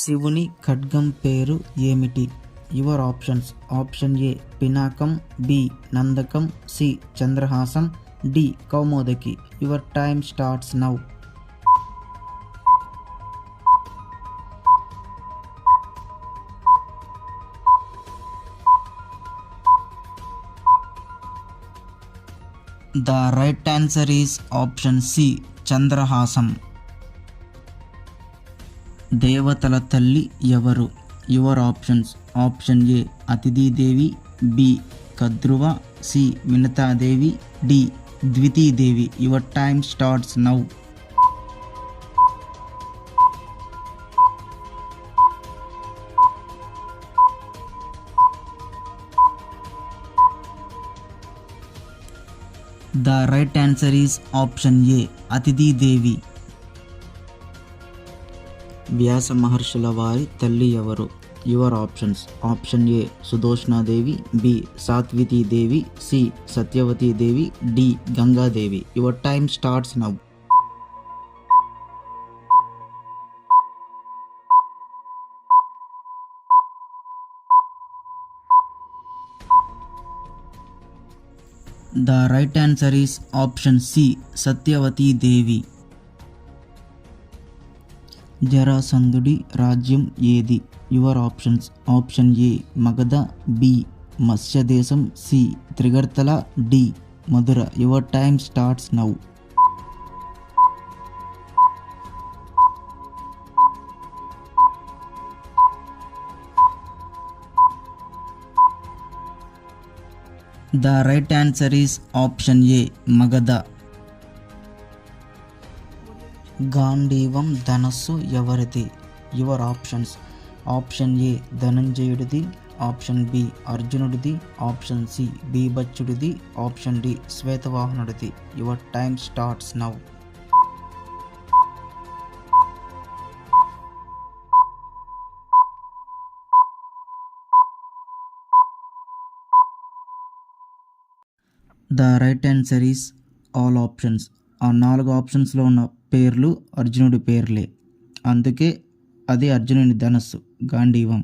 శివుని ఖడ్గం పేరు ఏమిటి? Your options. Option A Pinakam, B Nandakam, C Chandrahasam, D Kaumodaki. Your time starts now. The right answer is option C, Chandrahasam. దేవతల తల్లి ఎవరు? Your options. Option A Atithidevi, B Kadruva, C Vinatadevi, D Dwitidevi. Your time starts now. The right answer is option A, Atithidevi. Vyasa మహర్షుల వారి తల్లి ఎవరు? Your options. Option A Sudoshnadevi, B Satvitidevi, C Satyavatidevi, D Gangadevi. Your time starts now. The right answer is option C, Satyavati Devi. జరాసంధుడి రాజ్యం ఏది? Your options. Option A Magadha, B Matsyadesam, C త్రిగర్తల, D Madhura. Your time starts now. The right answer is option A, Magadha. Gandivam ధనస్సు ఎవరిది? Your options. Option A ధనంజయుడిది, option B అర్జునుడిది, option C బీభత్సుడిది, option D శ్వేతవాహనుడిది. Your time starts now. The right answer is all options. ఆ 4 ఆప్షన్స్లో ఉన్న పేర్లు అర్జునుడి పేర్లే, అందుకే అది అర్జునుని ధనస్సు గాంధీవం.